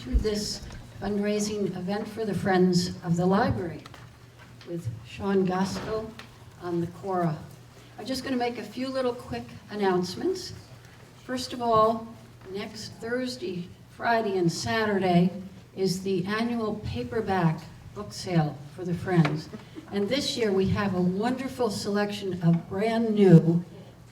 through this fundraising event for the Friends of the Library with Sean Gaskell on the Kora. I'm just going to make a few little quick announcements. First of all, next Thursday, Friday, and Saturday is the annual paperback book sale for the Friends. And this year we have a wonderful selection of brand new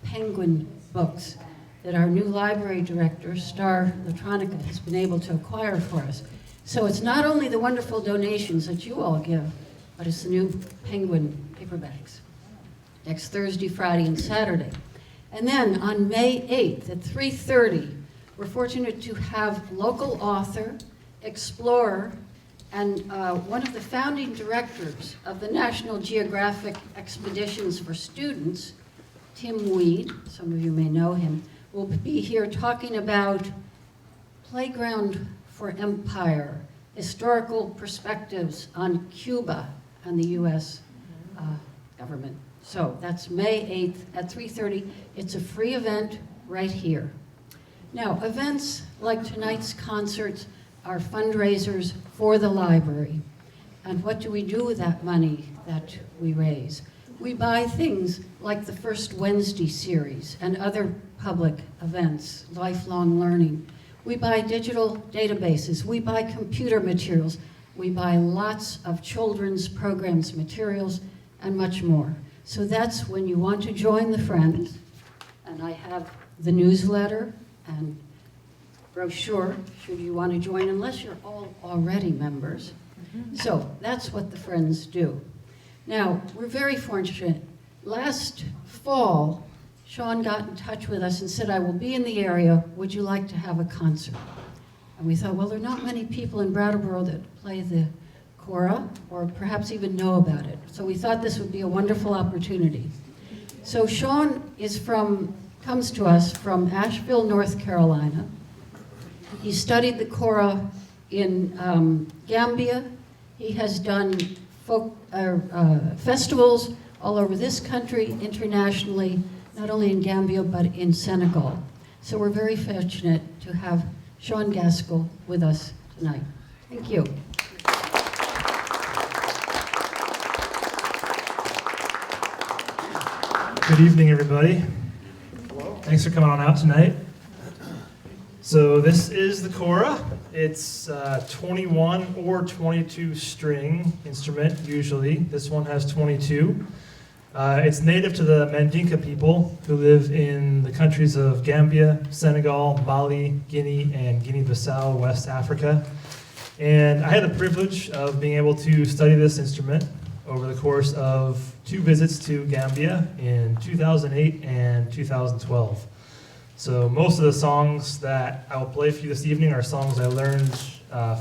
Penguin books that our new library director, Star Electronica, has been able to acquire for us. So it's not only the wonderful donations that you all give, but it's the new Penguin paperbacks. Next Thursday, Friday, and Saturday. And then on May 8th at 3:30, we're fortunate to have local author, explorer, and one of the founding directors of the National Geographic Expeditions for Students, Tim Weed, some of you may know him, will be here talking about Playground for Empire, historical perspectives on Cuba and the U.S. Government. So that's May 8th at 3:30. It's a free event right here. Now, events like tonight's concerts are fundraisers for the library. And what do we do with that money that we raise? We buy things like the First Wednesday series and other public events, lifelong learning. We buy digital databases. We buy computer materials. We buy lots of children's programs, materials, and much more. So that's when you want to join the Friends. And I have the newsletter and brochure, should you want to join, unless you're all already members. So that's what the Friends do. Now, we're very fortunate. Last fall, Sean got in touch with us and said, I will be in the area, would you like to have a concert? And we thought, well, there are not many people in Brattleboro that play the Kora, or perhaps even know about it. So we thought this would be a wonderful opportunity. So Sean comes to us from Asheville, North Carolina. He studied the Kora in Gambia. He has done folk festivals all over this country, internationally, not only in Gambia, but in Senegal. So we're very fortunate to have Sean Gaskell with us tonight. Thank you. Good evening, everybody. Hello. Thanks for coming on out tonight. So this is the Kora. It's 21 or 22 string instrument, usually. This one has 22. It's native to the Mandinka people who live in the countries of Gambia, Senegal, Mali, Guinea and Ginea Bissau, West Africa. And I had the privilege of being able to study this instrument over the course of 2 visits to Gambia in 2008 and 2012. So most of the songs that I will play for you this evening are songs I learned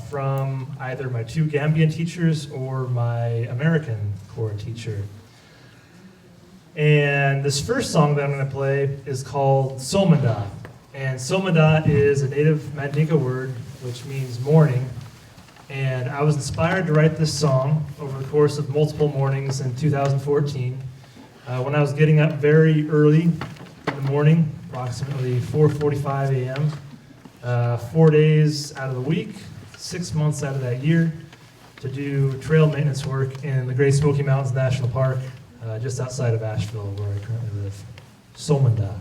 from either my 2 Gambian teachers or my American Kora teacher. And this first song that I'm going to play is called Somanda. And Somanda is a native Mandinka word which means morning. And I was inspired to write this song over the course of multiple mornings in 2014 when I was getting up very early in the morning, approximately 4:45 a.m., 4 days out of the week, 6 months out of that year, to do trail maintenance work in the Great Smoky Mountains National Park, just outside of Asheville, where I currently live. Somanda.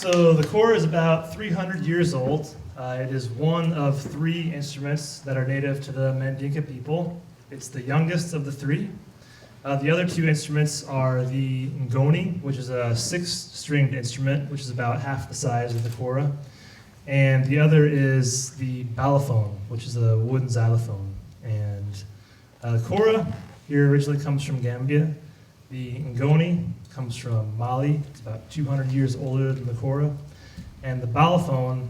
So the kora is about 300 years old. It is one of 3 instruments that are native to the Mandinka people. It's the youngest of the 3. The other 2 instruments are the ngoni, which is a 6-stringed instrument, which is about half the size of the kora. And the other is the balafon, which is a wooden xylophone. And the kora here originally comes from Gambia. The ngoni comes from Mali. It's about 200 years older than the kora. And the balafon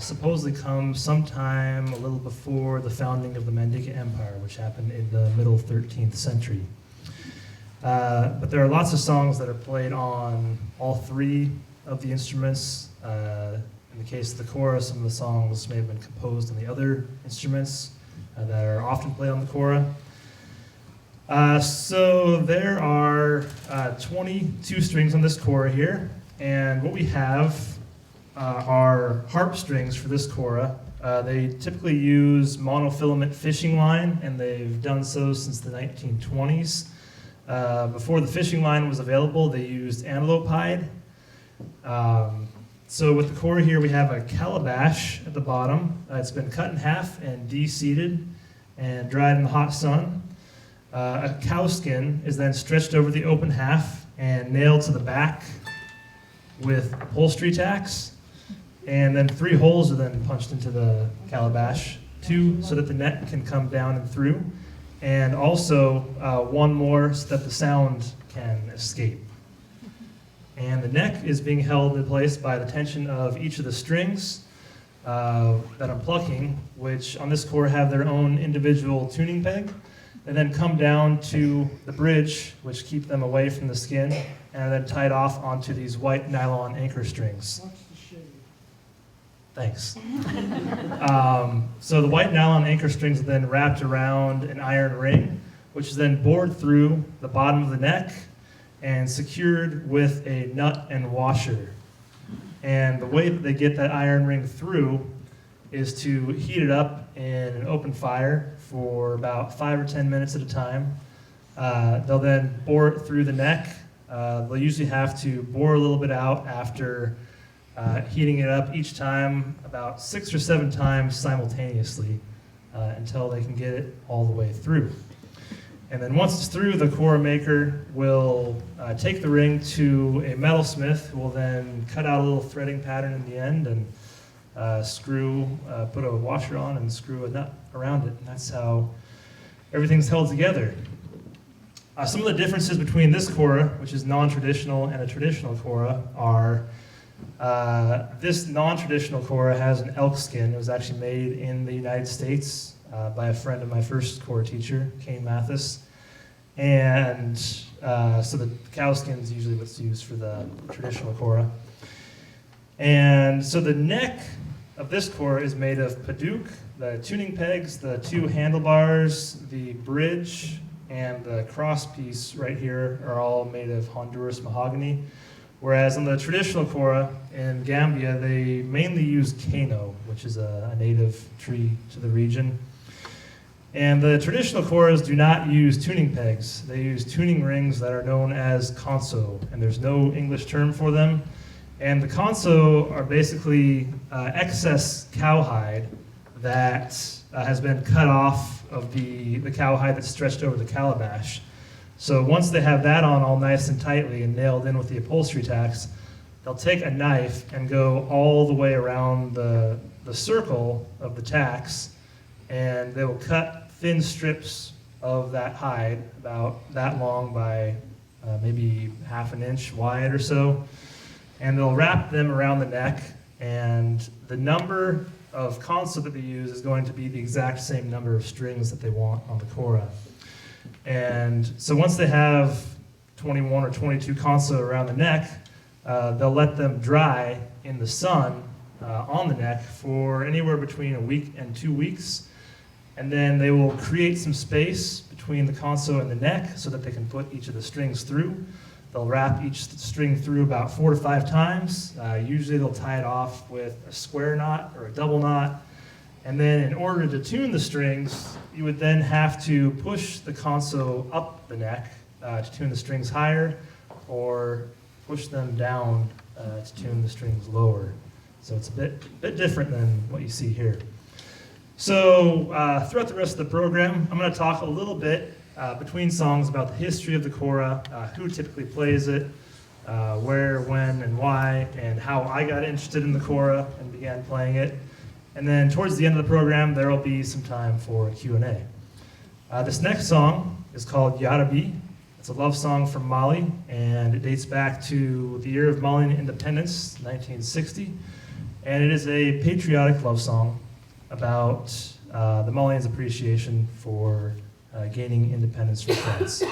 supposedly comes sometime a little before the founding of the Mandinka Empire, which happened in the middle 13th century. But there are lots of songs that are played on all 3 of the instruments. In the case of the kora, some of the songs may have been composed on the other instruments that are often played on the kora. So there are 22 strings on this kora here, and what we have are harp strings for this kora. They typically use monofilament fishing line, and they've done so since the 1920s. Before the fishing line was available, they used antelope hide. So with the kora here, we have a calabash at the bottom. It's been cut in half and de-seeded and dried in the hot sun. A cow skin is then stretched over the open half and nailed to the back with upholstery tacks. And then 3 holes are then punched into the calabash, 2 so that the neck can come down and through, and also 1 more so that the sound can escape. And the neck is being held in place by the tension of each of the strings that I'm plucking, which on this kora have their own individual tuning peg. They then come down to the bridge, which keep them away from the skin, and are then tied off onto these white nylon anchor strings. Thanks. So the white nylon anchor strings are then wrapped around an iron ring, which is then bored through the bottom of the neck and secured with a nut and washer. And the way that they get that iron ring through is to heat it up in an open fire for about 5 or 10 minutes at a time. They'll then bore it through the neck. They'll usually have to bore a little bit out after heating it up each time about 6 or 7 times simultaneously until they can get it all the way through. And then once it's through, the kora maker will take the ring to a metalsmith who will then cut out a little threading pattern in the end and put a washer on and screw a nut around it. And that's how everything's held together. Some of the differences between this kora, which is non-traditional, and a traditional kora are this non-traditional kora has an elk skin. It was actually made in the United States by a friend of my first kora teacher, Kane Mathis. And so the cow skin is usually what's used for the traditional kora. And so the neck of this kora is made of paduk, the tuning pegs, the 2 handlebars, the bridge, and the cross piece right here are all made of Honduras mahogany. Whereas on the traditional kora in Gambia, they mainly use kano, which is a native tree to the region. And the traditional koras do not use tuning pegs. They use tuning rings that are known as kanso, and there's no English term for them. And the kanso are basically excess cowhide that has been cut off of the cowhide that's stretched over the calabash. So once they have that on all nice and tightly and nailed in with the upholstery tacks, they'll take a knife and go all the way around the circle of the tacks, and they will cut thin strips of that hide about that long by maybe ½ an inch wide or so, and they'll wrap them around the neck, and the number of kanso that they use is going to be the exact same number of strings that they want on the kora. And so once they have 21 or 22 kanso around the neck, they'll let them dry in the sun on the neck for anywhere between a week and 2 weeks. And then they will create some space between the kanso and the neck so that they can put each of the strings through. They'll wrap each string through about 4 to 5 times. Usually they'll tie it off with a square knot or a double knot. And then in order to tune the strings, you would then have to push the kanso up the neck to tune the strings higher, or push them down to tune the strings lower. So it's a bit different than what you see here. So throughout the rest of the program, I'm going to talk a little bit between songs about the history of the kora, who typically plays it, where, when, and why, and how I got interested in the kora and began playing it. And then towards the end of the program, there will be some time for Q&A. This next song is called Yatab. It's a love song from Mali, and it dates back to the year of Malian independence, 1960. And it is a patriotic love song about the Malians' appreciation for gaining independence from France.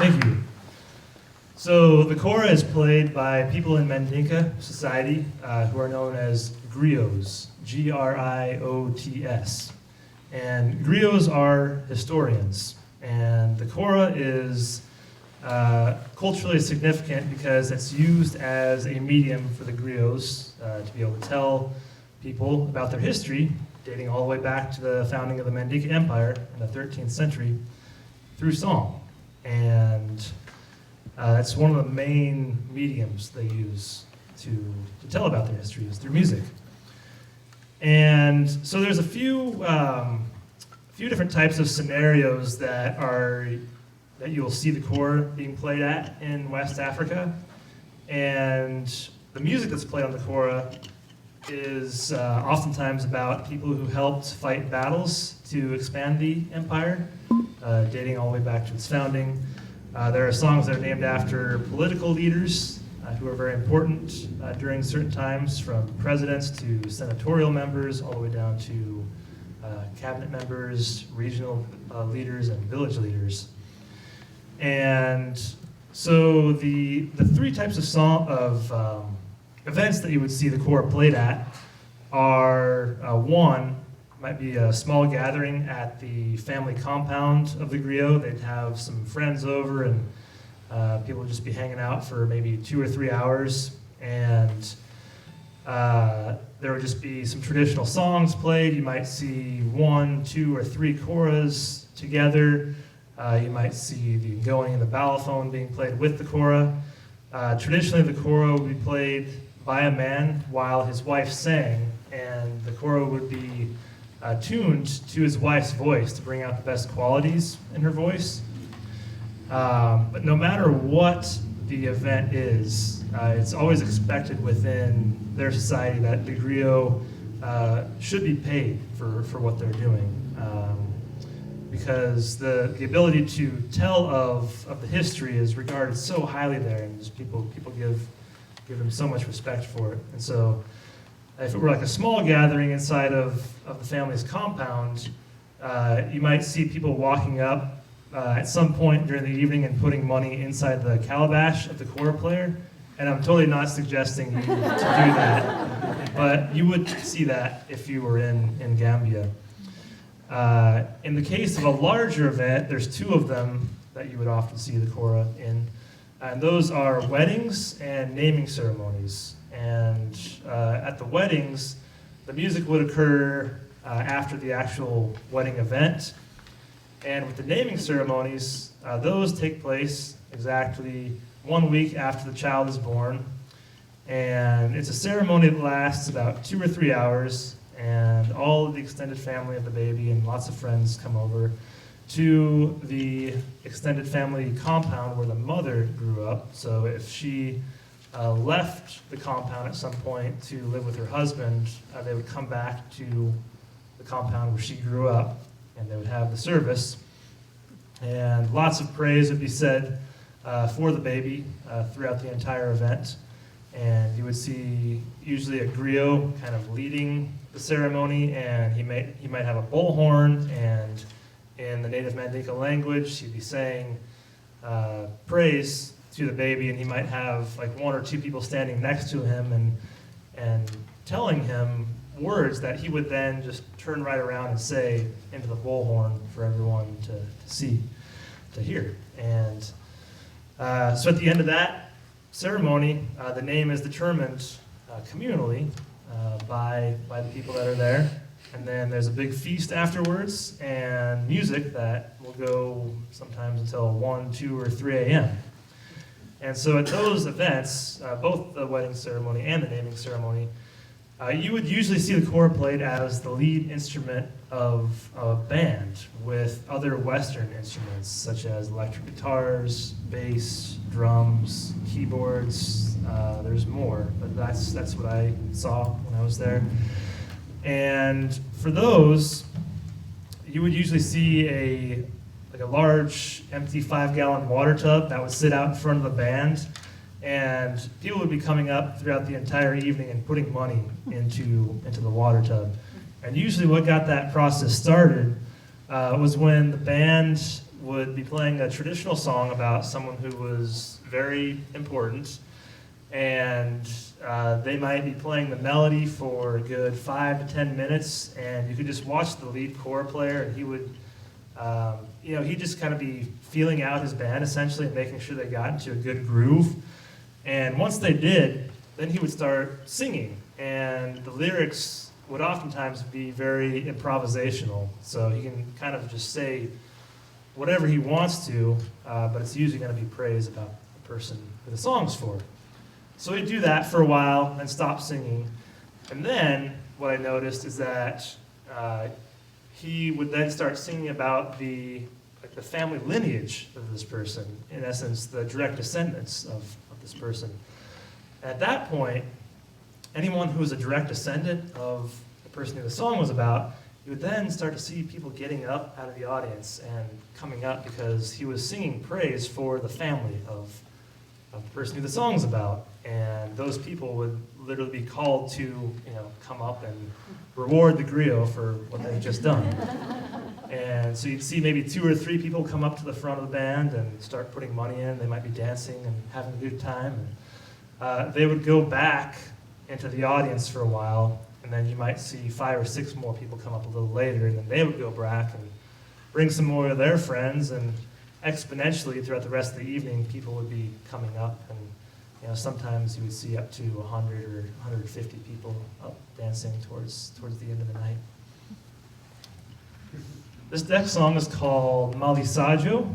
Thank you. So the kora is played by people in Mandinka society who are known as griots, Griots. And griots are historians. And the kora is culturally significant because it's used as a medium for the griots to be able to tell people about their history, dating all the way back to the founding of the Mandinka Empire in the 13th century, through song. And that's one of the main mediums they use to tell about their history, is through music. And so there's a few different types of scenarios that you'll see the kora being played at in West Africa. And the music that's played on the kora is oftentimes about people who helped fight battles to expand the empire, dating all the way back to its founding. There are songs that are named after political leaders who are very important during certain times, from presidents to senatorial members, all the way down to cabinet members, regional leaders, and village leaders. And so the three types of events that you would see the kora played at are one, might be a small gathering at the family compound of the griot. They'd have some friends over, and people would just be hanging out for maybe 2 or 3 hours. And there would just be some traditional songs played. You might see 1, 2, or 3 koras together. You might see the ngoni and the balafon being played with the kora. Traditionally, the kora would be played by a man while his wife sang, and the kora would be tuned to his wife's voice to bring out the best qualities in her voice. But no matter what the event is, it's always expected within their society that the griot should be paid for what they're doing. Because the ability to tell of the history is regarded so highly there, and just people give them so much respect for it. And so if it were like a small gathering inside of the family's compound, you might see people walking up at some point during the evening and putting money inside the calabash of the kora player. And I'm totally not suggesting you to do that, but you would see that if you were in Gambia. In the case of a larger event, there's 2 of them that you would often see the kora in, and those are weddings and naming ceremonies. And at the weddings, the music would occur after the actual wedding event. And with the naming ceremonies, those take place exactly 1 week after the child is born. And it's a ceremony that lasts about 2 or 3 hours, and all of the extended family of the baby and lots of friends come over to the extended family compound where the mother grew up. So if she left the compound at some point to live with her husband, they would come back to the compound where she grew up, and they would have the service. And lots of praise would be said for the baby throughout the entire event. And you would see usually a griot kind of leading the ceremony, and he might have a bullhorn, and in the native Mandinka language, he'd be saying praise to the baby, and he might have like 1 or 2 people standing next to him, and and telling him words that he would then just turn right around and say into the bullhorn for everyone to see, to hear. And so at the end of that ceremony, the name is determined communally by the people that are there. And then there's a big feast afterwards and music that will go sometimes until 1, 2, or 3 a.m. And so at those events, both the wedding ceremony and the naming ceremony, you would usually see the kora played as the lead instrument of a band with other Western instruments such as electric guitars, bass, drums, keyboards. There's more, but that's what I saw when I was there. And for those, you would usually see a large empty 5-gallon water tub that would sit out in front of the band, and people would be coming up throughout the entire evening and putting money into the water tub. And usually what got that process started was when the band would be playing a traditional song about someone who was very important, and they might be playing the melody for a good 5 to 10 minutes, and you could just watch the lead kora player, and he would, he'd just kind of be feeling out his band essentially and making sure they got into a good groove. And once they did, then he would start singing, and the lyrics would oftentimes be very improvisational. So he can kind of just say whatever he wants to, but it's usually going to be praise about the person who the song's for. So he'd do that for a while and stop singing. And then what I noticed is that he would then start singing about the family lineage of this person, in essence, the direct descendants of this person. At that point, anyone who was a direct descendant of the person who the song was about, you would then start to see people getting up out of the audience and coming up because he was singing praise for the family of the person who the song's about. And those people would literally be called to, come up and reward the griot for what they've just done. And so you'd see maybe 2 or 3 people come up to the front of the band and start putting money in. They might be dancing and having a good time. And they would go back into the audience for a while, and then you might see 5 or 6 more people come up a little later, and then they would go back and bring some more of their friends, and exponentially throughout the rest of the evening, people would be coming up, and sometimes you would see up to 100 or 150 people up dancing towards the end of the night. This next song is called Mali Sajo,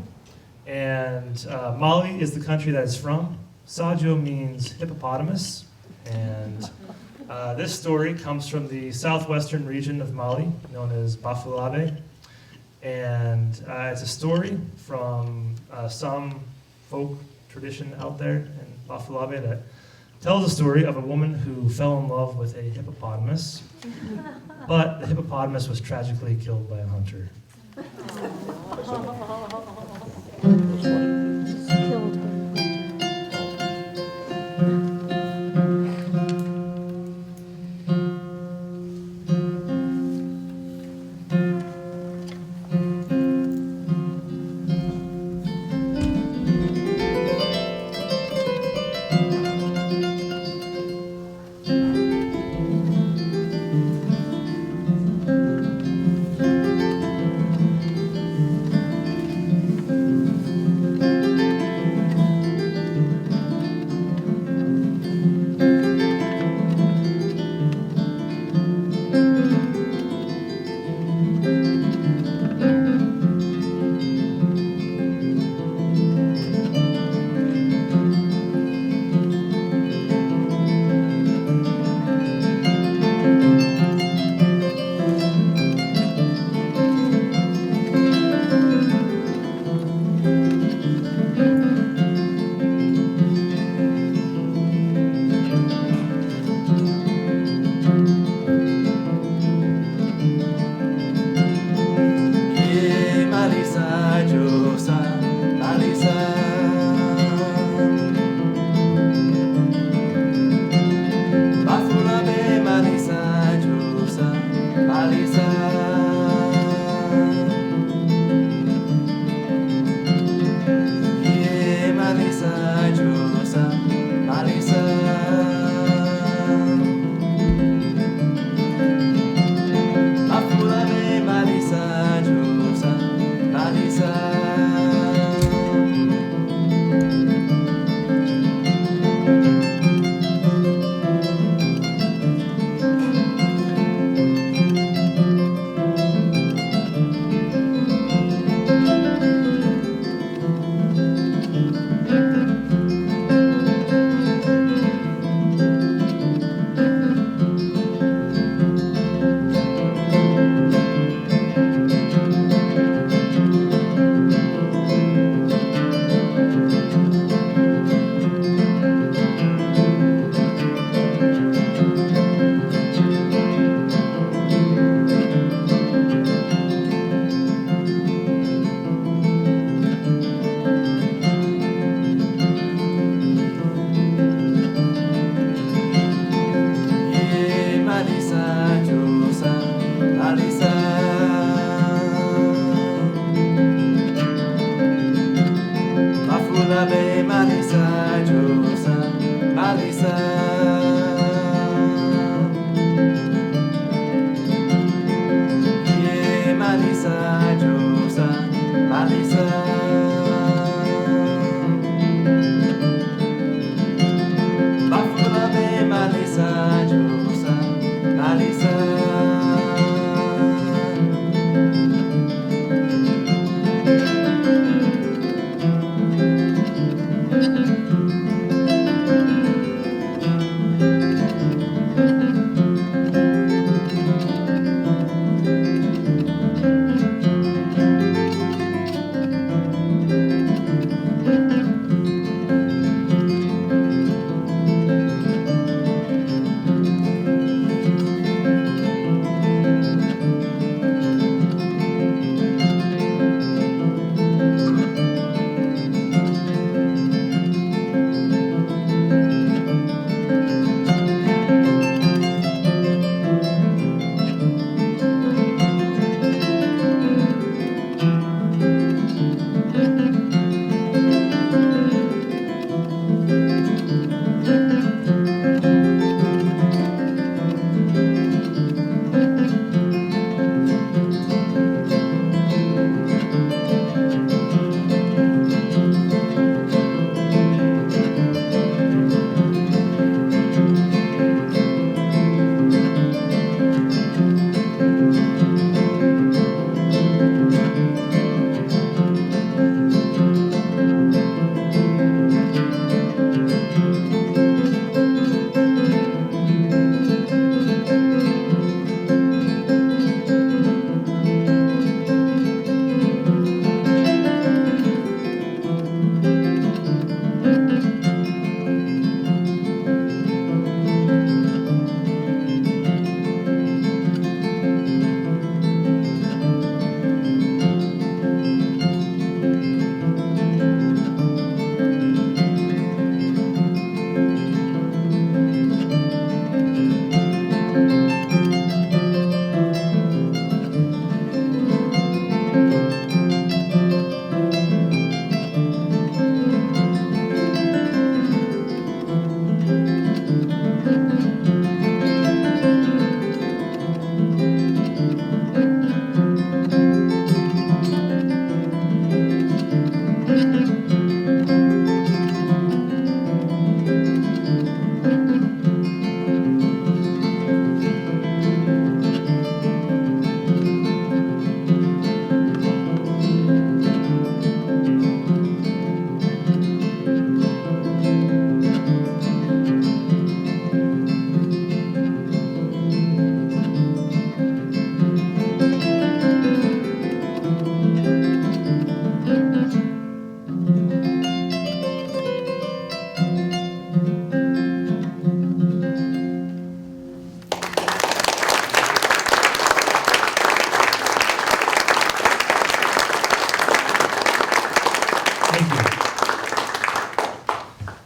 and Mali is the country that it's from. Sajo means hippopotamus, and this story comes from the southwestern region of Mali, known as Bafulabe, and it's a story from some folk tradition out there in Bafulabe that tells a story of a woman who fell in love with a hippopotamus, but the hippopotamus was tragically killed by a hunter.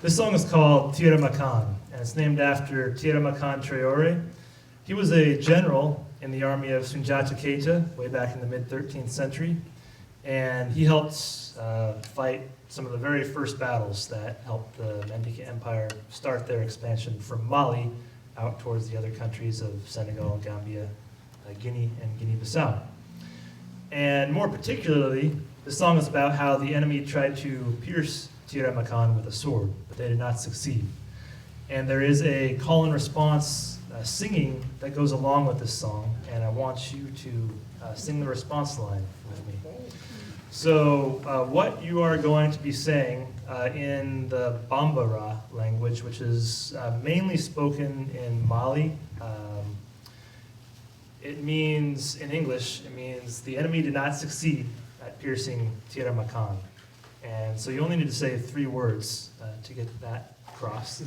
This song is called Tira Makan, and it's named after Tira Makan Traore. He was a general in the army of Sunjata Keita way back in the mid-13th century, and he helped fight some of the very first battles that helped the Mande Empire start their expansion from Mali out towards the other countries of Senegal, Gambia, Guinea and Ginea Bissau. And more particularly, the song is about how the enemy tried to pierce Tira Makan with a sword, but they did not succeed. And there is a call and response singing that goes along with this song, and I want you to sing the response line with me. So what you are going to be saying in the Bambara language, which is mainly spoken in Mali, it means, in English, it means the enemy did not succeed at piercing Tira Makan. And so you only need to say 3 words to get that across.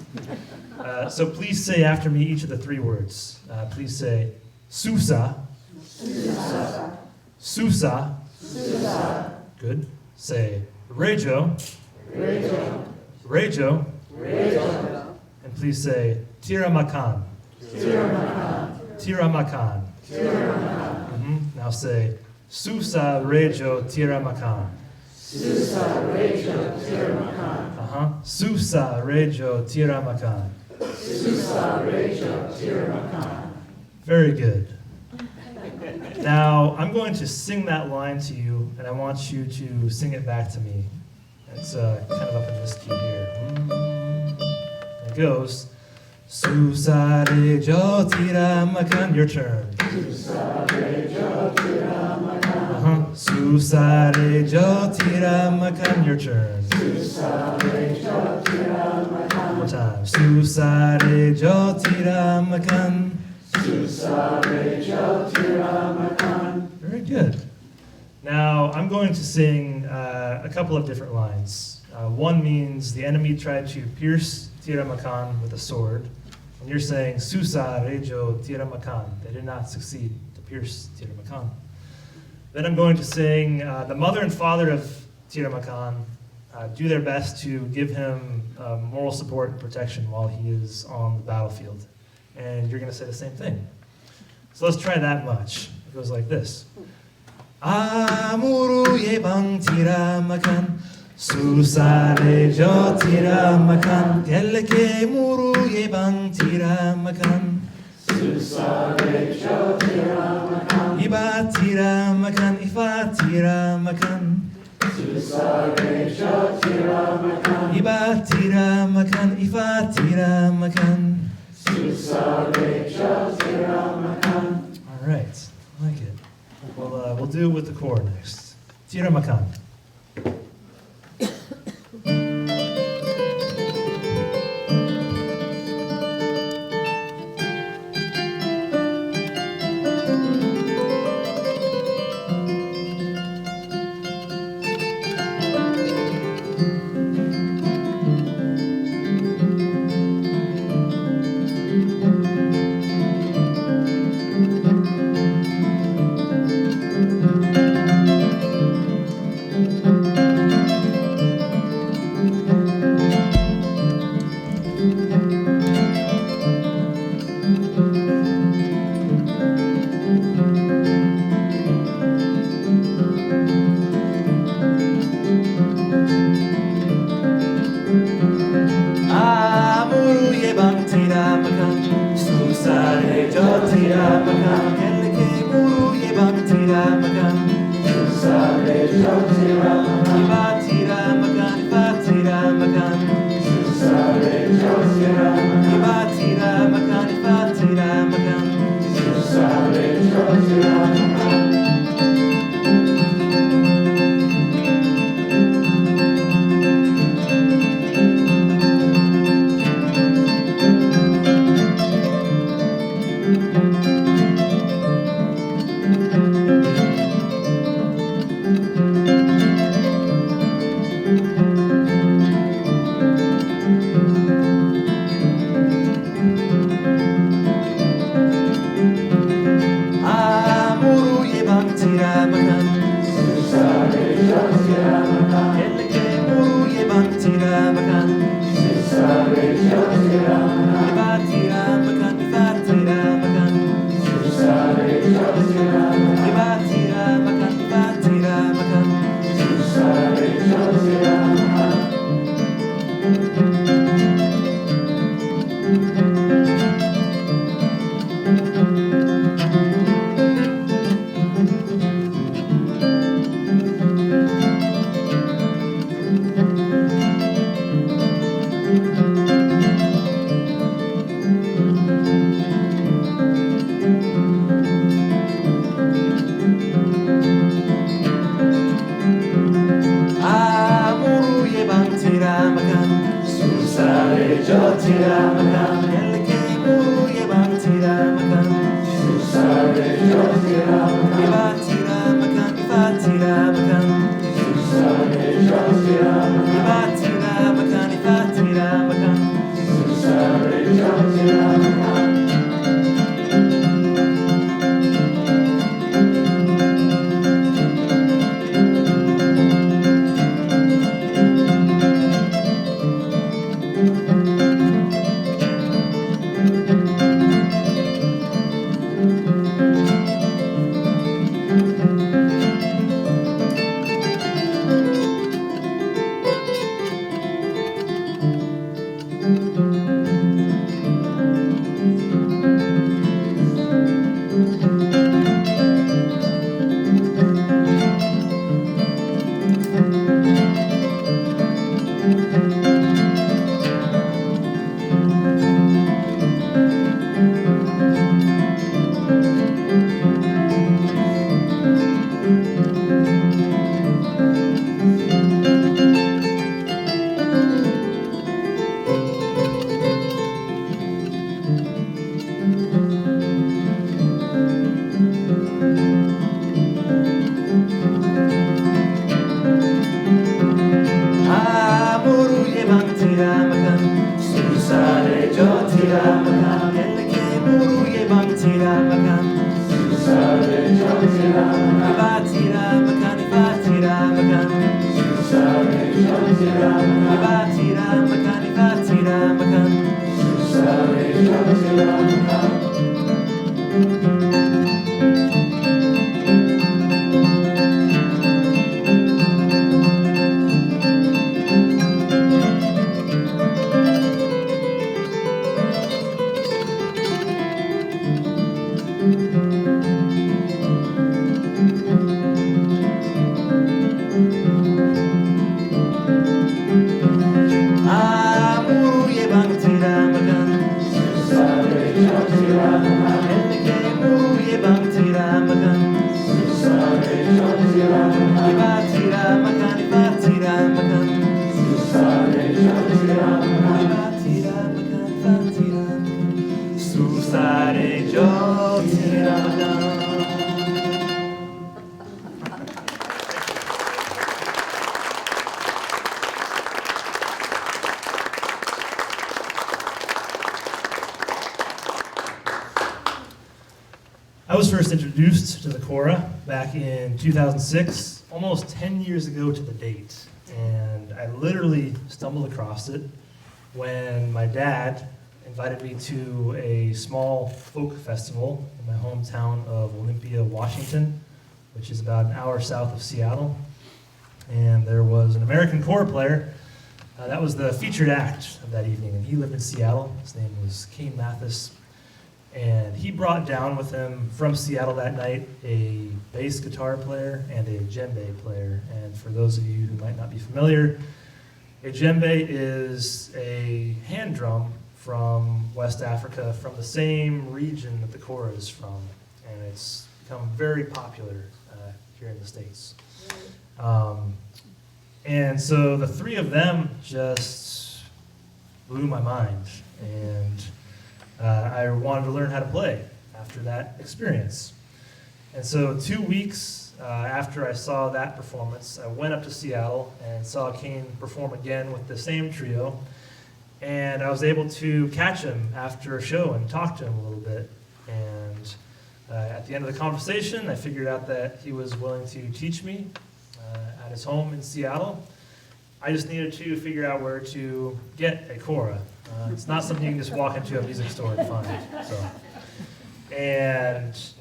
So please say after me each of the 3 words. Please say Susa. Susa. Susa. Susa. Good. Say Rejo. Rejo. Rejo. Rejo. And please say Tira Makan. Tira Makan. Tira Makan. Tira Makan. Now say Susa Rejo Tira Makan. Susa Rejo Tira Makan. Susa Rejo Tira Makan. Very good. Now, I'm going to sing that line to you, and I want you to sing it back to me. It's kind of up in this key here. It goes, Susare jo tira makan. Your turn. Susare jo tira makan. Susare jo tira makan. Your turn. Susare jo tira makan. One more time. Susare jo tira makan. Susare jo tira makan. Very good. Now, I'm going to sing a couple of different lines. One means the enemy tried to pierce tira makan with a sword. And you're saying, Susa rejo tira makan. They did not succeed to pierce tira makan. Then I'm going to sing the mother and father of tira makan do their best to give him moral support and protection while he is on the battlefield. And you're going to say the same thing. So let's try that much. It goes like this. Amuru yebang tira makan, susare jo tira makan, keleke muru yebang tira makan, susare jo tira makan, iba tira makan, ifa tira makan, susare jo tira makan, iba tira makan, ifa tira makan, susare jo tira makan. All right, I like it. We'll do it with the Kora next. Tira makan. I was first introduced to the Kora back in 2006, almost 10 years ago to the date. And I literally stumbled across it when my dad invited me to a small folk festival in my hometown of Olympia, Washington, which is about an hour south of Seattle. And there was an American Kora player. That was the featured act of that evening, and he lived in Seattle. His name was Kane Mathis. And he brought down with him from Seattle that night a bass guitar player and a djembe player. And for those of you who might not be familiar, a djembe is a hand drum from West Africa, from the same region that the Kora is from. And it's become very popular here in the States. And so the three of them just blew my mind. And I wanted to learn how to play after that experience. And so 2 weeks after I saw that performance, I went up to Seattle and saw Kane perform again with the same trio. And I was able to catch him after a show and talk to him a little bit. And at the end of the conversation, I figured out that he was willing to teach me at his home in Seattle. I just needed to figure out where to get a Kora. It's not something you can just walk into a music store and find.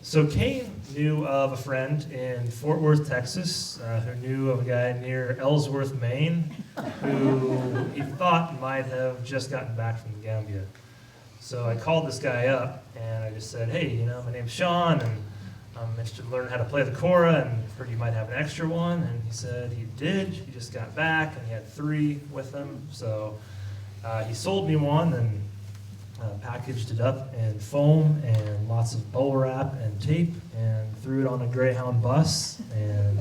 So Kane knew of a friend in Fort Worth, Texas, who knew of a guy near Ellsworth, Maine, who he thought might have just gotten back from the Gambia. So I called this guy up and I just said, hey, my name's Sean, and I'm interested in learning how to play the Kora, and heard you might have an extra one. And he said he did. He just got back, and he had 3 with him. So he sold me one and packaged it up in foam and lots of bubble wrap and tape, and threw it on a Greyhound bus. And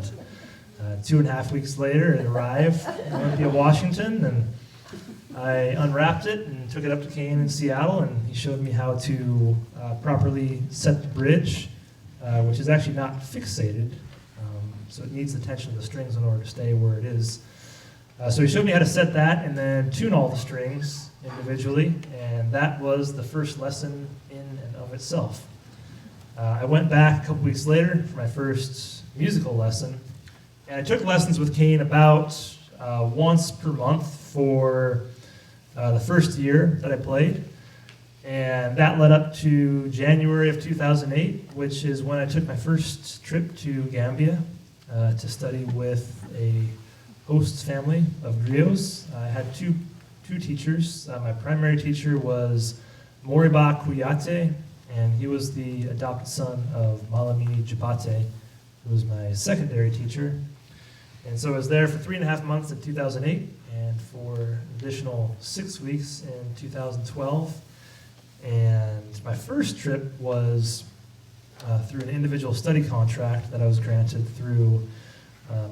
2.5 weeks later, it arrived in Olympia, Washington, and I unwrapped it and took it up to Kane in Seattle, and he showed me how to properly set the bridge, which is actually not fixated, so it needs the tension of the strings in order to stay where it is. So he showed me how to set that and then tune all the strings individually, and that was the first lesson in and of itself. I went back a couple weeks later for my first musical lesson, and I took lessons with Kane about once per month for the first year that I played. And that led up to January of 2008, which is when I took my first trip to Gambia to study with a host family of griots. I had two teachers. My primary teacher was Moriba Kuyate, and he was the adopted son of Malami Jabate, who was my secondary teacher. And so I was there for 3.5 months in 2008, and for an additional 6 weeks in 2012. And my first trip was through an individual study contract that I was granted through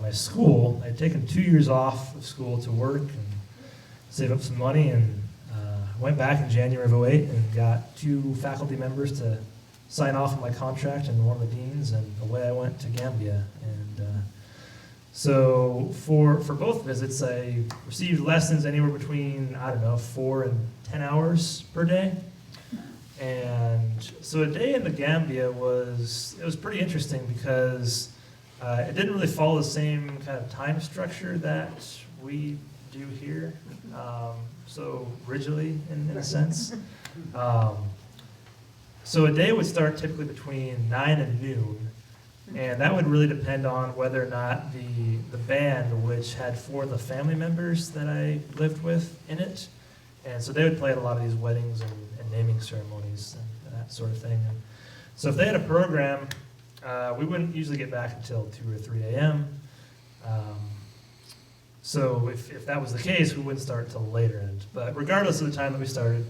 my school. I'd taken 2 years off of school to work and save up some money, and went back in January of 2008 and got 2 faculty members to sign off on my contract and one of the deans, and away I went to Gambia. And so for both visits, I received lessons anywhere between, 4 and 10 hours per day. And so a day in the Gambia was pretty interesting because it didn't really follow the same kind of time structure that we do here, so rigidly in a sense. So a day would start typically between 9 and noon, and that would really depend on whether or not the band, which had 4 of the family members that I lived with in it, and so they would play at a lot of these weddings and naming ceremonies and that sort of thing. And so if they had a program, we wouldn't usually get back until 2 or 3 a.m. So if that was the case, we wouldn't start until the later end. But regardless of the time that we started,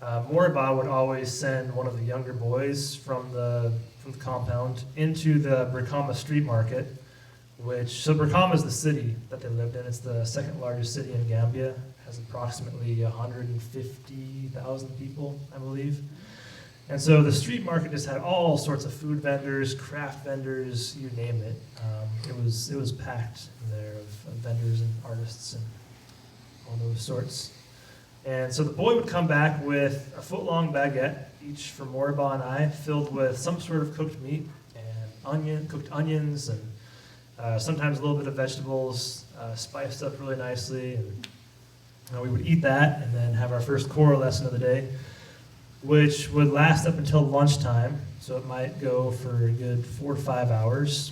Moriba would always send one of the younger boys from the compound into the Brikama street market, so Brikama is the city that they lived in. It's the second largest city in Gambia. It has approximately 150,000 people, I believe. And so the street market just had all sorts of food vendors, craft vendors, you name it. It was packed in there of vendors and artists and all those sorts. And so the boy would come back with a foot-long baguette, each for Moriba and I, filled with some sort of cooked meat and cooked onions, and sometimes a little bit of vegetables, spiced up really nicely. And we would eat that and then have our first Kora lesson of the day, which would last up until lunchtime, so it might go for a good 4 to 5 hours.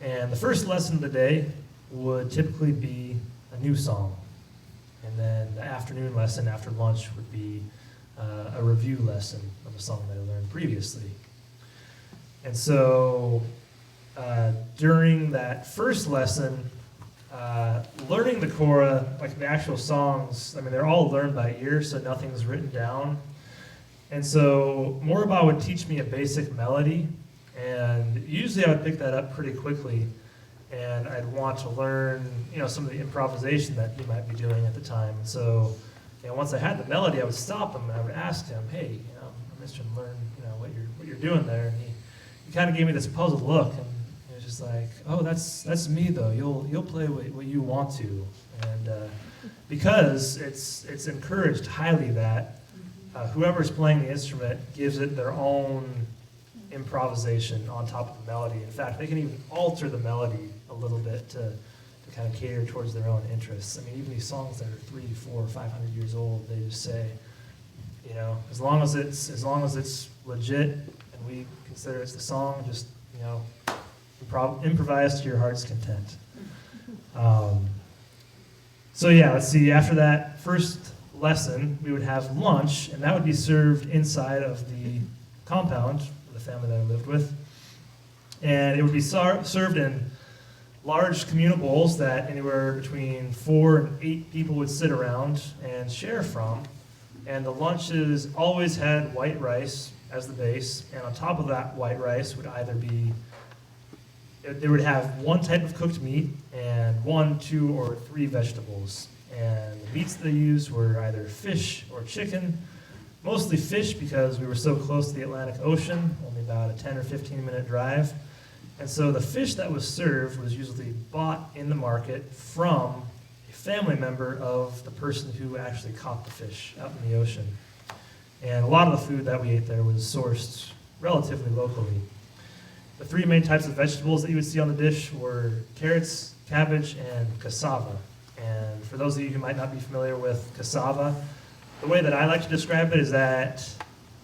And the first lesson of the day would typically be a new song. And then the afternoon lesson after lunch would be a review lesson of a song that I learned previously. And so during that first lesson, learning the Kora, like the actual songs, I mean, they're all learned by ear, so nothing's written down. And so Moriba would teach me a basic melody, and usually I would pick that up pretty quickly, and I'd want to learn, some of the improvisation that he might be doing at the time. So, once I had the melody, I would stop him and I would ask him, "Hey, I'm interested to learn, what you're doing there." And he kind of gave me this puzzled look, and he was just like, "Oh, that's me though. You'll play what you want to," and because it's encouraged highly that whoever's playing the instrument gives it their own improvisation on top of the melody. In fact, they can even alter the melody a little bit to kind of cater towards their own interests. I mean, even these songs that are 300, 400, 500 years old, they just say, as long as it's legit and we consider it's the song, just improvise to your heart's content. So yeah, let's see. After that first lesson, we would have lunch, and that would be served inside of the compound of the family that I lived with. And it would be served in large communal bowls that anywhere between 4 and 8 people would sit around and share from. And the lunches always had white rice as the base, and on top of that white rice would either be, they would have one type of cooked meat and 1, 2, or 3 vegetables. And the meats they used were either fish or chicken, mostly fish because we were so close to the Atlantic Ocean, only about a 10 or 15 minute drive. And so the fish that was served was usually bought in the market from a family member of the person who actually caught the fish out in the ocean. And a lot of the food that we ate there was sourced relatively locally. The 3 main types of vegetables that you would see on the dish were carrots, cabbage, and cassava. And for those of you who might not be familiar with cassava, the way that I like to describe it is that,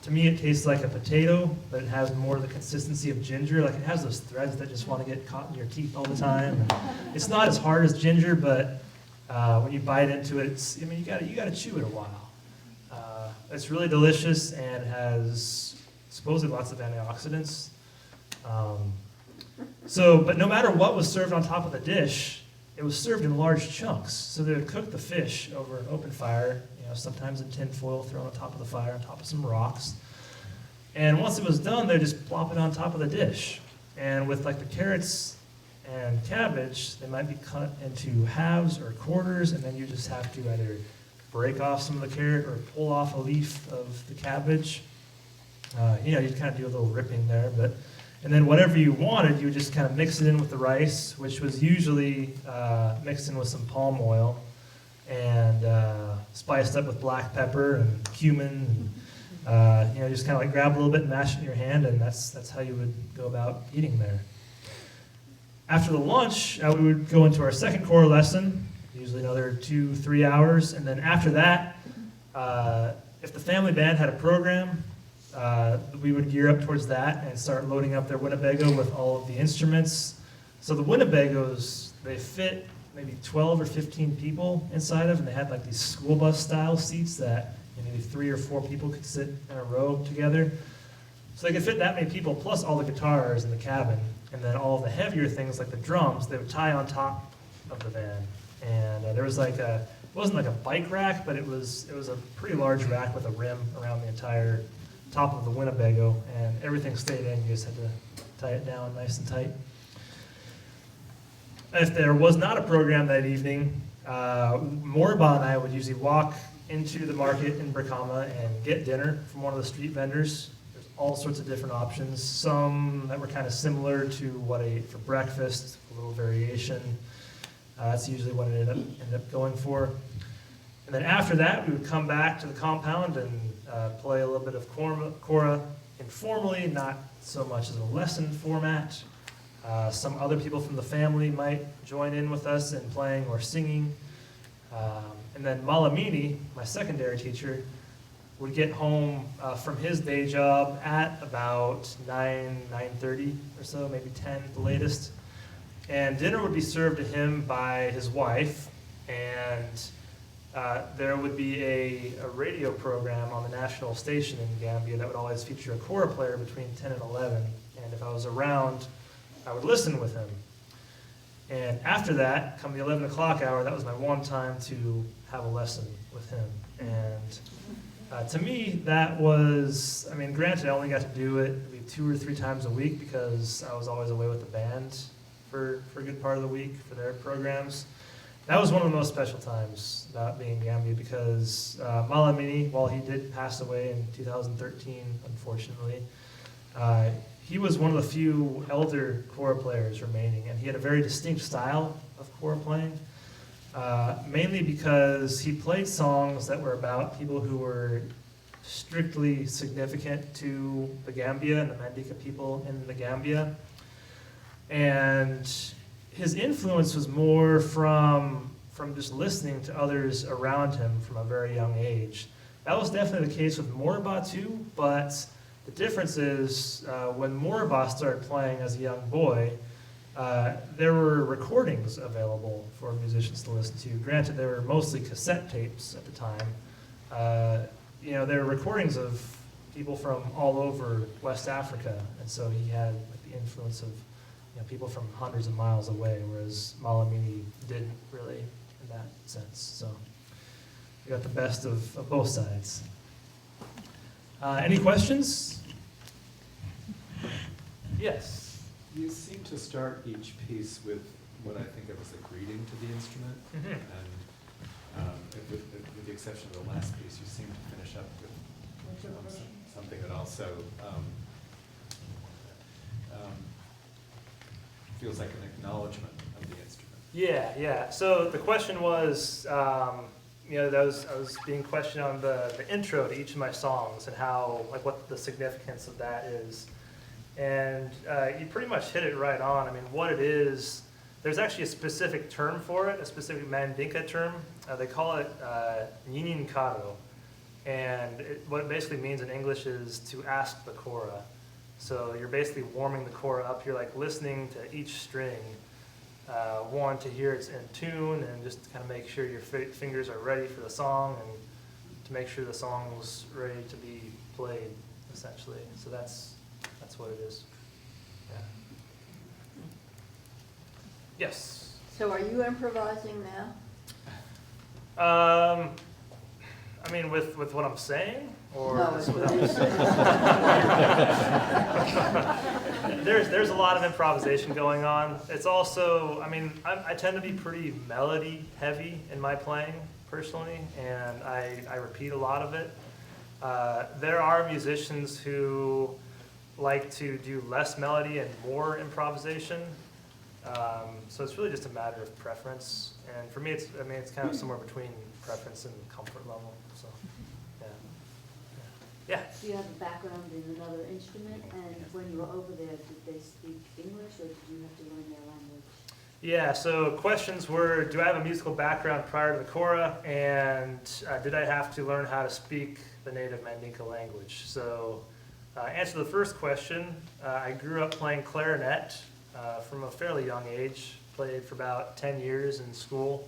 to me, it tastes like a potato, but it has more of the consistency of ginger. Like, it has those threads that just want to get caught in your teeth all the time. And it's not as hard as ginger, but when you bite into it, you gotta chew it a while. It's really delicious and has supposedly lots of antioxidants. But no matter what was served on top of the dish, it was served in large chunks. So they would cook the fish over an open fire, sometimes in tin foil thrown on top of the fire, on top of some rocks. And once it was done, they'd just plop it on top of the dish. And with like the carrots and cabbage, they might be cut into halves or quarters, and then you just have to either break off some of the carrot or pull off a leaf of the cabbage. You kind of do a little ripping there, and then whatever you wanted, you would just kind of mix it in with the rice, which was usually mixed in with some palm oil and spiced up with black pepper and cumin. And, just kind of like grab a little bit and mash it in your hand, and that's how you would go about eating there. After the lunch, we would go into our second Kora lesson, usually another 2-3 hours, and then after that, if the family band had a program, we would gear up towards that and start loading up their Winnebago with all of the instruments. So the Winnebagos, they fit maybe 12 or 15 people inside of, and they had like these school bus style seats that maybe 3 or 4 people could sit in a row together. So they could fit that many people, plus all the guitars in the cabin, and then all the heavier things like the drums, they would tie on top of the van. And there was like it wasn't like a bike rack, but it was a pretty large rack with a rim around the entire top of the Winnebago, and everything stayed in. You just had to tie it down nice and tight. If there was not a program that evening, Morba and I would usually walk into the market in Brikama and get dinner from one of the street vendors. There's all sorts of different options, some that were kind of similar to what I ate for breakfast, a little variation. That's usually what I ended up going for. And then after that, we would come back to the compound and play a little bit of Kora informally, not so much as a lesson format. Some other people from the family might join in with us in playing or singing. And then Malamini, my secondary teacher, would get home from his day job at about 9:30 or so, maybe 10 at the latest. And dinner would be served to him by his wife, and there would be a radio program on the national station in Gambia that would always feature a Kora player between 10 and 11. And if I was around, I would listen with him. And after that, come the 11 o'clock hour, that was my one time to have a lesson with him. And to me, that was, I mean, granted, I only got to do it maybe 2 or 3 times a week because I was always away with the band for a good part of the week for their programs. That was one of the most special times about being in Gambia because Malamini, while he did pass away in 2013, unfortunately, he was one of the few elder Kora players remaining, and he had a very distinct style of Kora playing, mainly because he played songs that were about people who were strictly significant to the Gambia and the Mandinka people in the Gambia. And his influence was more from just listening to others around him from a very young age. That was definitely the case with Morba too, but the difference is when Morba started playing as a young boy, there were recordings available for musicians to listen to. Granted, they were mostly cassette tapes at the time. There were recordings of people from all over West Africa, and so he had like, the influence of people from hundreds of miles away, whereas Malamini didn't really in that sense. So we got the best of both sides. Any questions? Yes. You seem to start each piece with what I think of as a greeting to the instrument, Mm-hmm. and with the exception of the last piece, you seem to finish up with something that also feels like an acknowledgement of the instrument. Yeah. So the question was, I was being questioned on the intro to each of my songs and how, like, what the significance of that is. And you pretty much hit it right on. I mean, what it is, there's actually a specific term for it, a specific Mandinka term. They call it Ninin Karo. And what it basically means in English is to ask the Kora. So you're basically warming the Kora up. You're like listening to each string, one, to hear it's in tune, and just to kind of make sure your fingers are ready for the song, and to make sure the song's ready to be played, essentially. So that's what it is. Yeah. Yes. So are you improvising now? I mean, with what I'm saying, or No, it's without- what you said. There's a lot of improvisation going on. It's also, I mean, I tend to be pretty melody heavy in my playing personally, and I repeat a lot of it. There are musicians who like to do less melody and more improvisation. So it's really just a matter of preference. And for me, it's kind of somewhere between preference and comfort level. So, yeah. Do you have a background in another instrument? And when you were over there, did they speak English or did you have to learn their language? Yeah, so questions were, do I have a musical background prior to the Kora? And did I have to learn how to speak the native Mandinka language. So, answer the first question, I grew up playing clarinet from a fairly young age, played for about 10 years in school.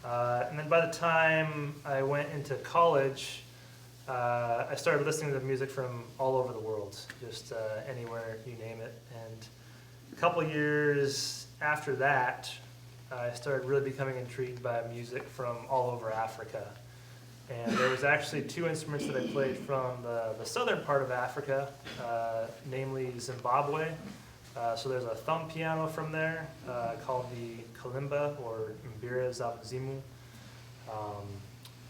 And then by the time I went into college, I started listening to music from all over the world, just anywhere, you name it. And a couple years after that, I started really becoming intrigued by music from all over Africa. And there was actually 2 instruments that I played from the southern part of Africa, namely Zimbabwe. So there's a thumb piano from there called the kalimba or mbira zabuzimu.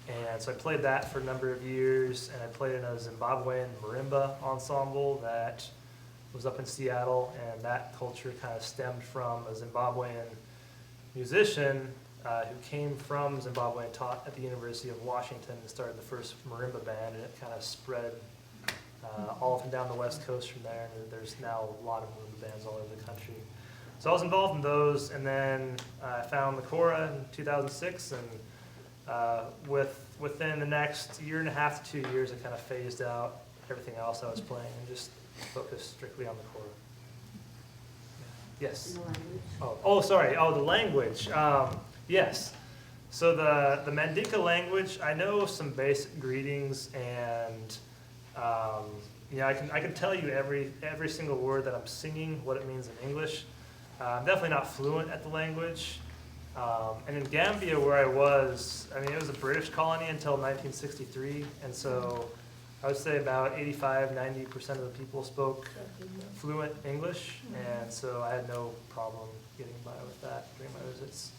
And so I played that for a number of years, and I played in a Zimbabwean marimba ensemble that was up in Seattle, and that culture kind of stemmed from a Zimbabwean musician who came from Zimbabwe and taught at the University of Washington and started the first marimba band, and it kind of spread all up and down the West Coast from there, and there's now a lot of marimba bands all over the country. So I was involved in those, and then I found the Kora in 2006, and within the next year and a half to 2 years, I kind of phased out everything else I was playing and just focused strictly on the Kora. Yes? In the language? Oh, sorry. Oh, the language. Yes. So the Mandinka language, I know some basic greetings, and I can tell you every single word that I'm singing, what it means in English. I'm definitely not fluent at the language. And in Gambia, where I was, it was a British colony until 1963, and so I would say about 85–90% of the people spoke fluent English, and so I had no problem getting by with that during my visits.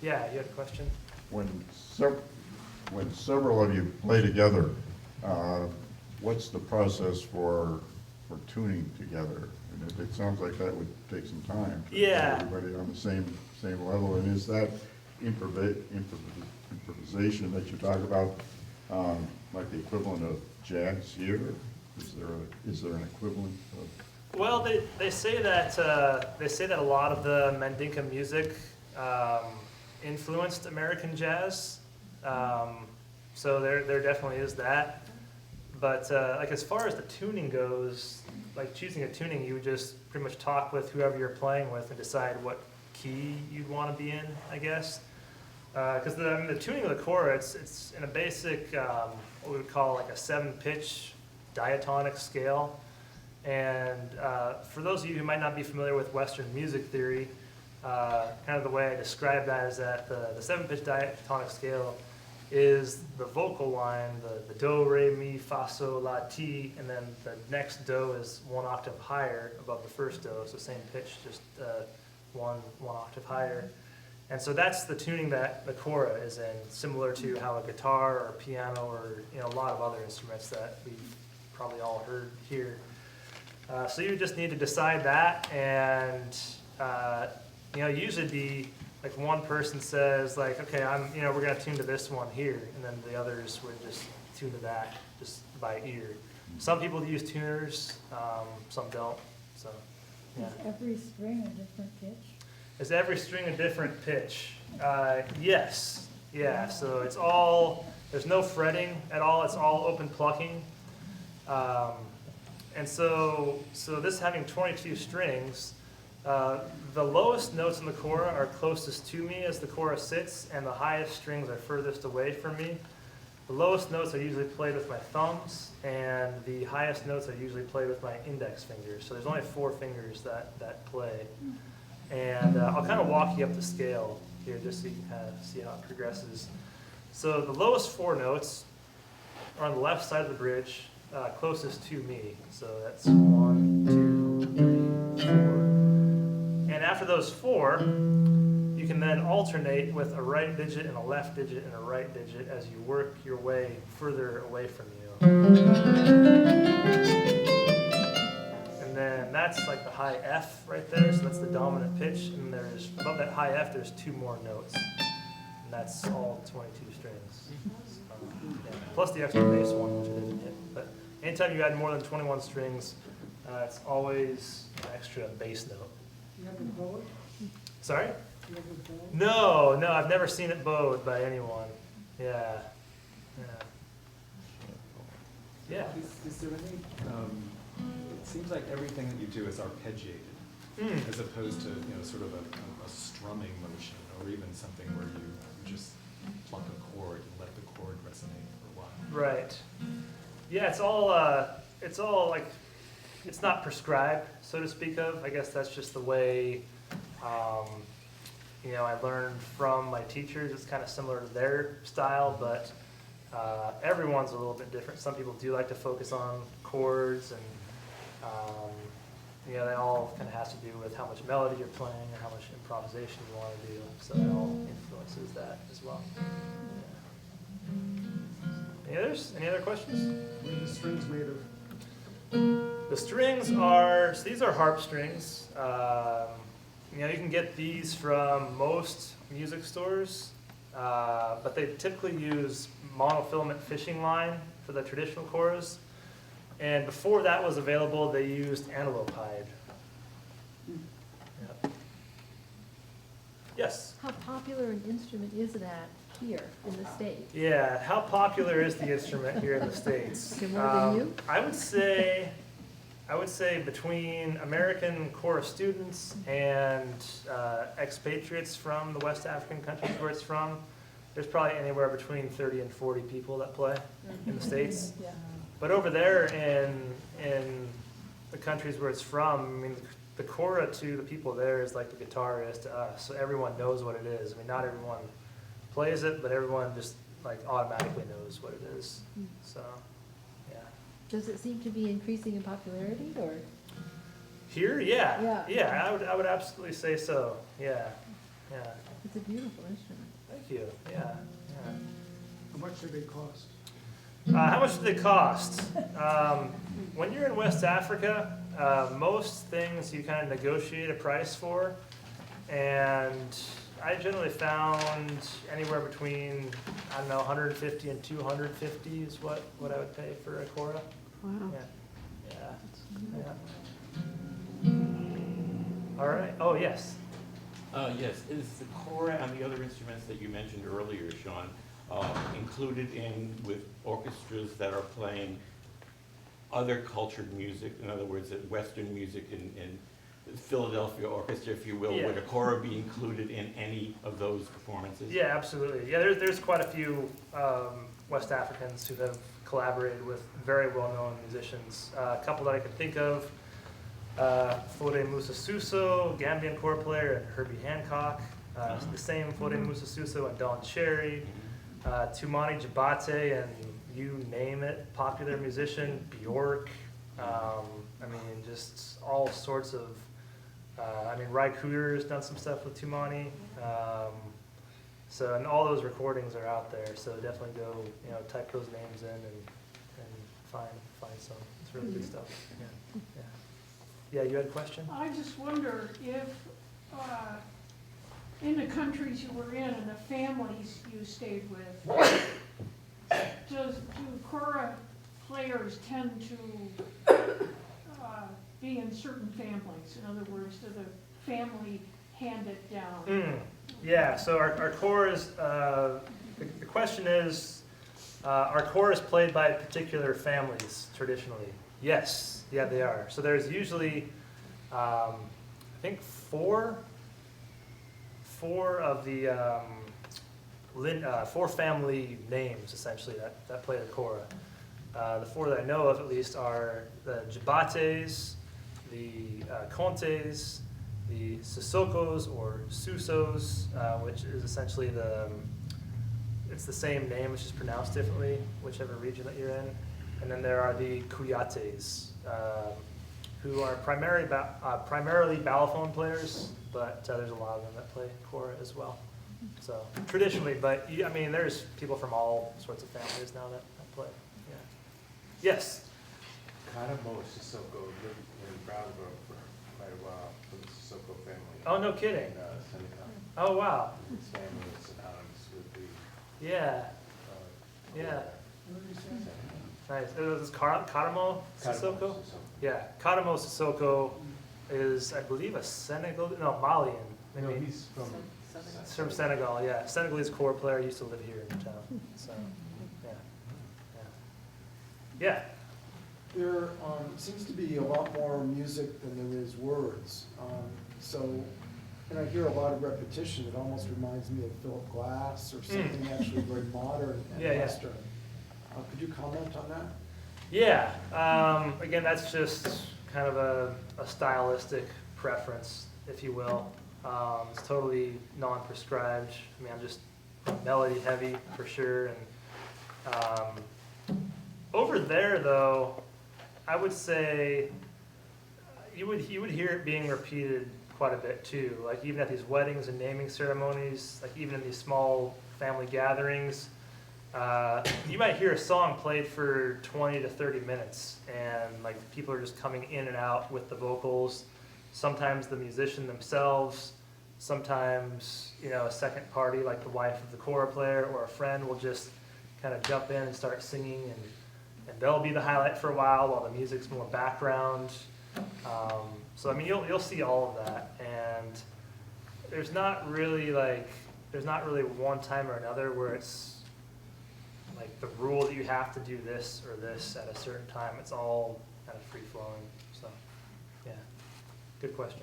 Yeah, you had a question? When several of you play together, what's the process for tuning together? And it sounds like that would take some time. To get everybody on the same level. And is that improvisation that you talk about like the equivalent of jazz here? Is there an equivalent of? Well, they say that a lot of the Mandinka music influenced American jazz. So there definitely is that. But like as far as the tuning goes, like choosing a tuning, you would just pretty much talk with whoever you're playing with and decide what key you'd want to be in, I guess. Because the tuning of the Kora, it's in a basic, what we would call like a 7-pitch diatonic scale. And for those of you who might not be familiar with Western music theory, kind of the way I describe that is that the 7-pitch diatonic scale is the vocal line, the do, re, mi, fa, sol, la, ti, and then the next do is 1 octave higher above the first do, so same pitch, just one octave higher. And so that's the tuning that the Kora is in, similar to how a guitar or piano or a lot of other instruments that we've probably all heard here. So you just need to decide that, and usually be like one person says like, okay, we're gonna tune to this one here, and then the others would just tune to that just by ear. Some people use tuners, some don't. So yeah. Is every string a different pitch? Is every string a different pitch? Yes. Yeah. So there's no fretting at all. It's all open plucking. And so this having 22 strings, the lowest notes in the Kora are closest to me as the Kora sits, and the highest strings are furthest away from me. The lowest notes are usually played with my thumbs, and the highest notes are usually played with my index fingers. So there's only 4 fingers that play. And I'll kind of walk you up the scale here just so you can kind of see how it progresses. So the lowest 4 notes are on the left side of the bridge, closest to me. So that's 1, 2, 3, 4. And after those 4, you can then alternate with a right digit and a left digit and a right digit as you work your way further away from you. And then that's like the high F right there, so that's the dominant pitch. And there's above that high F, there's 2 more notes. And that's all 22 strings. Yeah. Plus the extra bass one, which I didn't hit. But anytime you add more than 21 strings, it's always an extra bass note. You have a board? Sorry? You have a board? No, I've never seen it bowed by anyone. Yeah. Yeah. Is there any, it seems like everything that you do is arpeggiated, as opposed to, sort of a strumming motion, or even something where you just pluck a chord and let the chord resonate for a while. Right. Yeah, it's all like, it's not prescribed, so to speak of. I guess that's just the way, I learned from my teachers. It's kind of similar to their style, but everyone's a little bit different. Some people do like to focus on chords, and that all kind of has to do with how much melody you're playing and how much improvisation you want to do. So that all influences that as well. Yeah. Any other questions? What are the strings made of? The strings are, so these are harp strings. You can get these from most music stores, but they typically use monofilament fishing line for the traditional choras. And before that was available, they used antelope hide. Yep. Yes? How popular an instrument is that here in the States? Yeah, how popular is the instrument here in the States? Okay, more than you? I would say between American Kora students and expatriates from the West African countries where it's from, there's probably anywhere between 30 and 40 people that play in the States. Yeah. But over there in the countries where it's from, I mean, the Kora to the people there is like the guitar is to us. So everyone knows what it is. I mean, not everyone plays it, but everyone just like automatically knows what it is. So, yeah. Does it seem to be increasing in popularity, or? Here, yeah. Yeah. I would absolutely say so. Yeah. It's a beautiful instrument. Thank you. Yeah. How much do they cost? How much do they cost? When you're in West Africa, most things you kind of negotiate a price for, and I generally found anywhere between, 150 and 250 is what I would pay for a Kora. Wow. Yeah. All right. Oh, yes. Yes, is the Kora and the other instruments that you mentioned earlier, Sean, included in with orchestras that are playing other cultured music? In other words, Western music in Philadelphia Orchestra, if you will, Yeah. would a Kora be included in any of those performances? Yeah, absolutely. Yeah, there's quite a few West Africans who have collaborated with very well-known musicians. A couple that I can think of, Fode Musa Suso, Gambian Kora player, and Herbie Hancock. The same Fode Musa Suso and Don Cherry. Tumani Jabate, and you name it, popular musician, Bjork. Just all sorts of, Ry Cooder has done some stuff with Tumani. And all those recordings are out there, so definitely go, type those names in and find some. It's really good stuff. Yeah, you had a question? I just wonder if, in the countries you were in and the families you stayed with, do Kora players tend to be in certain families? In other words, do the family hand it down? Yeah, so our Koras, the question is, are Koras played by particular families traditionally? Yes, yeah, they are. So there's usually, I think four of the four family names essentially that play the Kora. The four that I know of at least are the Jabates, the Contes, the Sissokos or Susos, which is essentially it's the same name, which is pronounced differently, whichever region that you're in. And then there are the Kuyates, who are primarily balafon players, but there's a lot of them that play Kora as well. So traditionally, but there's people from all sorts of families now that play. Yeah. Yes. Kadamo Sissoko lived in Brattleboro for quite a while for the Sissoko family. Oh, no kidding. In Senegal. Oh, wow. His family is synonymous with the. Yeah. Yeah. Nice. It was Kadamo Sissoko? Yeah. Kadamo Sissoko is, I believe, Malian. No, he's from It's from Senegal, yeah. Senegalese Kora player, used to live here in town. So, yeah. There seems to be a lot more music than there is words. And I hear a lot of repetition. It almost reminds me of Philip Glass or something actually very modern and Yeah, yeah. Western. Could you comment on that? Yeah, again, that's just kind of a stylistic preference, if you will. It's totally non-prescribed. I mean, I'm just melody heavy for sure. And over there, though, I would say you would hear it being repeated quite a bit too. Like even at these weddings and naming ceremonies, like even in these small family gatherings, you might hear a song played for 20 to 30 minutes, and like people are just coming in and out with the vocals. Sometimes the musician themselves, sometimes a second party like the wife of the kora player or a friend will just kind of jump in and start singing, and they'll be the highlight for a while the music's more background. So I mean, you'll see all of that, and there's not really one time or another where it's like the rule that you have to do this or this at a certain time. It's all kind of free flowing. So, yeah, good question.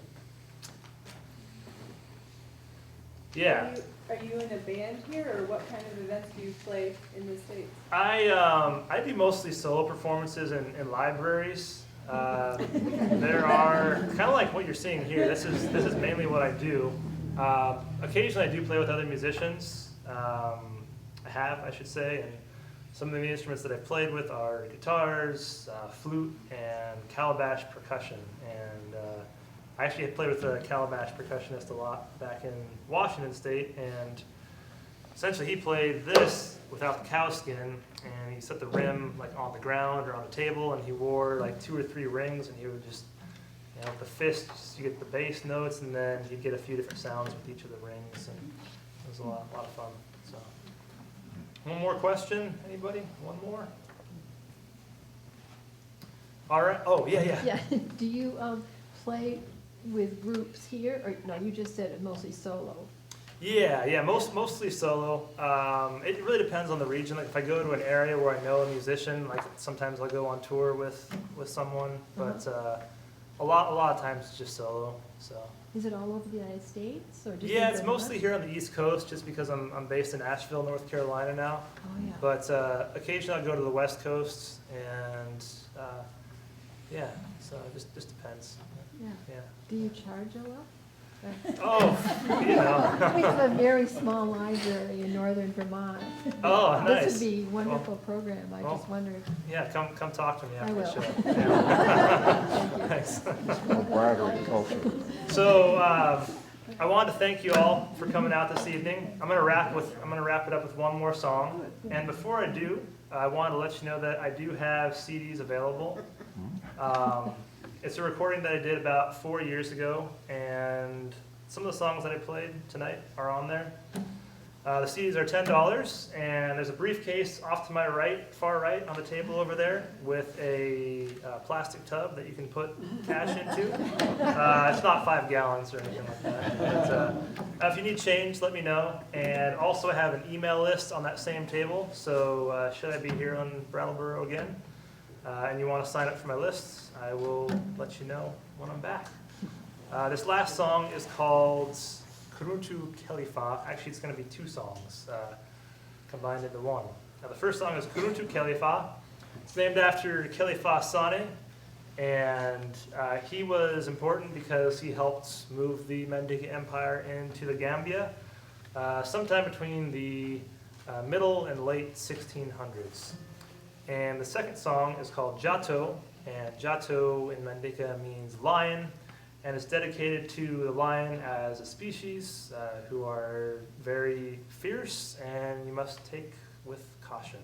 Yeah. Are you in a band here, or what kind of events do you play in the States? I do mostly solo performances in libraries. There are kind of like what you're seeing here. This is mainly what I do. Occasionally, I do play with other musicians. I should say, and some of the instruments that I've played with are guitars, flute, and calabash percussion. And I actually had played with a calabash percussionist a lot back in Washington State, and essentially he played this without the cow skin, and he set the rim like on the ground or on the table, and he wore like 2 or 3 rings, and he would just, with the fists, you get the bass notes, and then you'd get a few different sounds with each of the rings, and it was a lot of fun. So, one more question, anybody? One more? All right. Oh, yeah. Yeah, do you play with groups here, or no, you just said it mostly solo? Yeah, mostly solo. It really depends on the region. Like if I go to an area where I know a musician, like sometimes I'll go on tour with someone, but a lot of times it's just solo. So. Is it all over the United States, or just Yeah, it's mostly here on the East Coast, just because I'm based in Asheville, North Carolina now. Oh yeah. But occasionally I'll go to the West Coast, and so it just depends. Yeah. Do you charge a lot? Oh, We have a very small library in northern Vermont. Oh, nice. This would be a wonderful program. I just wondered. Yeah, come talk to me after I will. the show. Yeah. Thanks. Camaraderie culture. So I wanted to thank you all for coming out this evening. I'm gonna wrap it up with one more song. And before I do, I wanted to let you know that I do have CDs available. It's a recording that I did about 4 years ago, and some of the songs that I played tonight are on there. The CDs are $10, and there's a briefcase off to my right, far right, on the table over there with a plastic tub that you can put cash into. It's not 5 gallons or anything like that. But, if you need change, let me know. And also I have an email list on that same table, so should I be here on Brattleboro again, and you want to sign up for my lists, I will let you know when I'm back. This last song is called Kuruntu Khalifa. Actually, it's going to be 2 songs combined into one. Now, the first song is Kuruntu Khalifa. It's named after Khalifa Sane, and he was important because he helped move the Mande Empire into the Gambia sometime between the middle and late 1600s. And the second song is called Jato, and Jato in Mandinka means lion, and it's dedicated to the lion as a species who are very fierce, and you must take with caution.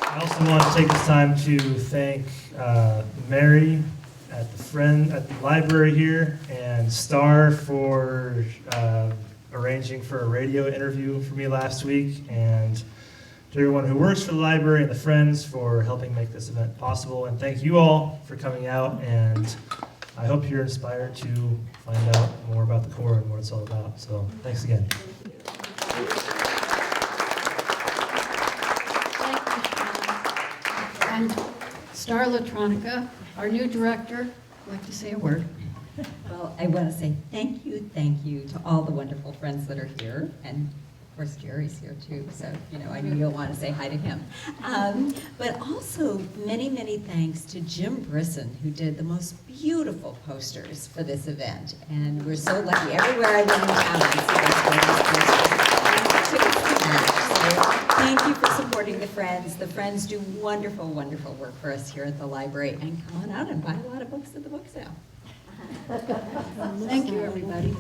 I also want to take this time to thank Mary at the library here and Star for arranging for a radio interview for me last week, and to everyone who works for the library and the Friends for helping make this event possible. And thank you all for coming out, and I hope you're inspired to find out more about the Kora and what it's all about. So thanks again. Thank you, Sean. And Star Latronica, our new director, would like to say a word. Well, I want to say thank you to all the wonderful friends that are here, and of course Jerry's here too, so I know you'll want to say hi to him. But also many thanks to Jim Brisson, who did the most beautiful posters for this event, and we're so lucky. Everywhere I went in town, I see those posters. So thank you for supporting the Friends. The Friends do wonderful work for us here at the library, and come on out and buy a lot of books at the book sale. Thank you, everybody.